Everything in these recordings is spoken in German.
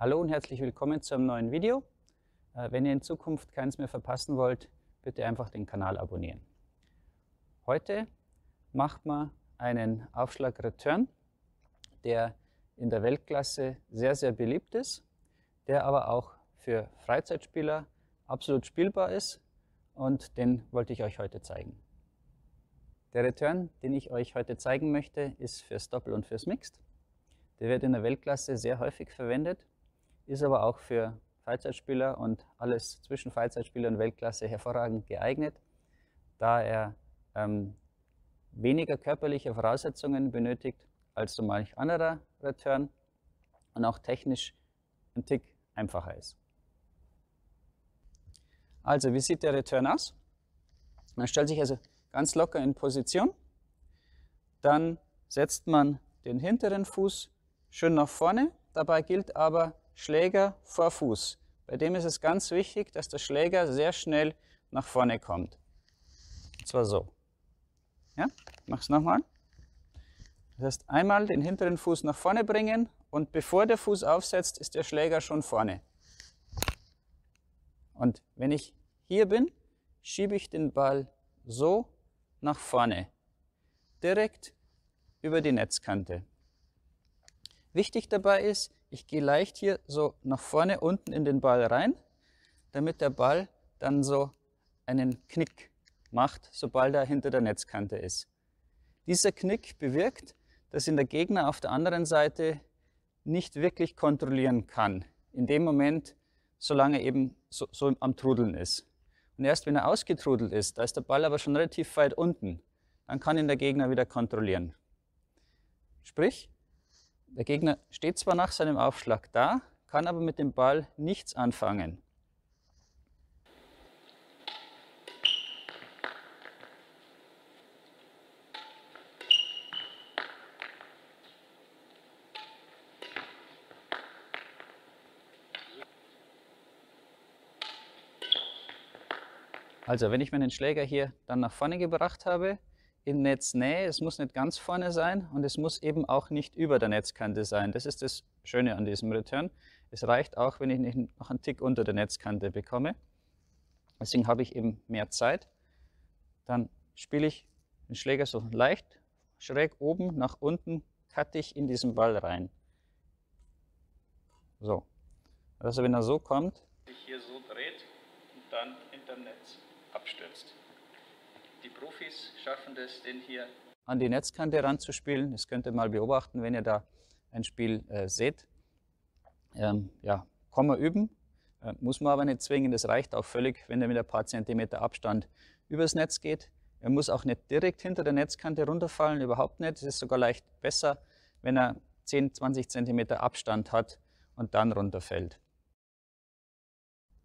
Hallo und herzlich willkommen zu einem neuen Video. Wenn ihr in Zukunft keins mehr verpassen wollt, bitte einfach den Kanal abonnieren. Heute macht man einen Aufschlag-Return, der in der Weltklasse sehr, sehr beliebt ist, der aber auch für Freizeitspieler absolut spielbar ist und den wollte ich euch heute zeigen. Der Return, den ich euch heute zeigen möchte, ist fürs Doppel und fürs Mixed. Der wird in der Weltklasse sehr häufig verwendet, ist aber auch für Freizeitspieler und alles zwischen Freizeitspieler und Weltklasse hervorragend geeignet, da er weniger körperliche Voraussetzungen benötigt als so manch anderer Return und auch technisch ein Tick einfacher ist. Also, wie sieht der Return aus? Man stellt sich also ganz locker in Position, dann setzt man den hinteren Fuß schön nach vorne, dabei gilt aber Schläger vor Fuß. Bei dem ist es ganz wichtig, dass der Schläger sehr schnell nach vorne kommt. Und zwar so. Ja, mach's nochmal. Das heißt, einmal den hinteren Fuß nach vorne bringen und bevor der Fuß aufsetzt, ist der Schläger schon vorne. Und wenn ich hier bin, schiebe ich den Ball so nach vorne, direkt über die Netzkante. Wichtig dabei ist, ich gehe leicht hier so nach vorne unten in den Ball rein, damit der Ball dann so einen Knick macht, sobald er hinter der Netzkante ist. Dieser Knick bewirkt, dass ihn der Gegner auf der anderen Seite nicht wirklich kontrollieren kann, in dem Moment, solange er eben so am Trudeln ist. Und erst wenn er ausgetrudelt ist, da ist der Ball aber schon relativ weit unten, dann kann ihn der Gegner wieder kontrollieren. Sprich, der Gegner steht zwar nach seinem Aufschlag da, kann aber mit dem Ball nichts anfangen. Also, wenn ich meinen Schläger hier dann nach vorne gebracht habe, in Netznähe, es muss nicht ganz vorne sein und es muss eben auch nicht über der Netzkante sein. Das ist das Schöne an diesem Return. Es reicht auch, wenn ich nicht noch einen Tick unter der Netzkante bekomme. Deswegen habe ich eben mehr Zeit. Dann spiele ich den Schläger so leicht schräg oben nach unten, cutte ich in diesen Ball rein. So. Also wenn er so kommt, sich hier so dreht und dann hinterm Netz abstürzt. Die Profis schaffen das, den hier an die Netzkante ranzuspielen. Das könnt ihr mal beobachten, wenn ihr da ein Spiel seht. Ja, kann man üben, muss man aber nicht zwingen. Das reicht auch völlig, wenn er mit ein paar Zentimeter Abstand übers Netz geht. Er muss auch nicht direkt hinter der Netzkante runterfallen, überhaupt nicht. Es ist sogar leicht besser, wenn er 10, 20 Zentimeter Abstand hat und dann runterfällt.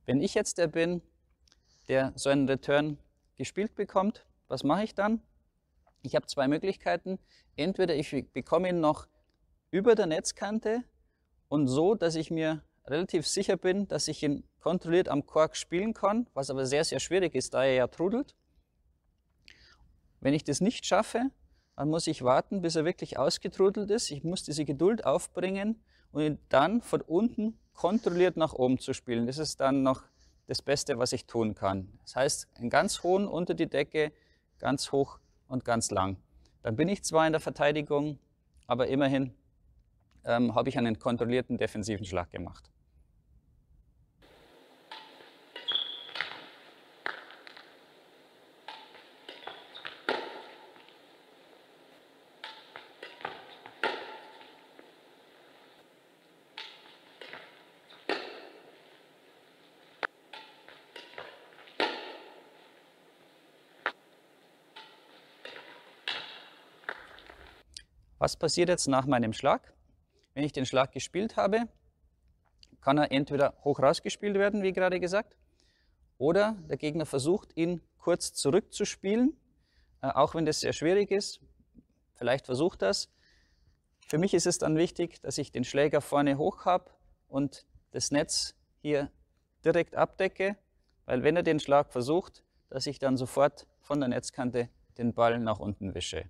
Wenn ich jetzt der bin, der so einen Return gespielt bekommt, was mache ich dann? Ich habe zwei Möglichkeiten. Entweder ich bekomme ihn noch über der Netzkante und so, dass ich mir relativ sicher bin, dass ich ihn kontrolliert am Kork spielen kann, was aber sehr, sehr schwierig ist, da er ja trudelt. Wenn ich das nicht schaffe, dann muss ich warten, bis er wirklich ausgetrudelt ist. Ich muss diese Geduld aufbringen und ihn dann von unten kontrolliert nach oben zu spielen. Das ist dann noch das Beste, was ich tun kann. Das heißt, einen ganz hohen unter die Decke, ganz hoch und ganz lang. Dann bin ich zwar in der Verteidigung, aber immerhin habe ich einen kontrollierten defensiven Schlag gemacht. Was passiert jetzt nach meinem Schlag? Wenn ich den Schlag gespielt habe, kann er entweder hoch rausgespielt werden, wie gerade gesagt, oder der Gegner versucht, ihn kurz zurückzuspielen, auch wenn das sehr schwierig ist. Vielleicht versucht das. Für mich ist es dann wichtig, dass ich den Schläger vorne hoch habe und das Netz hier direkt abdecke, weil wenn er den Schlag versucht, dass ich dann sofort von der Netzkante den Ball nach unten wische.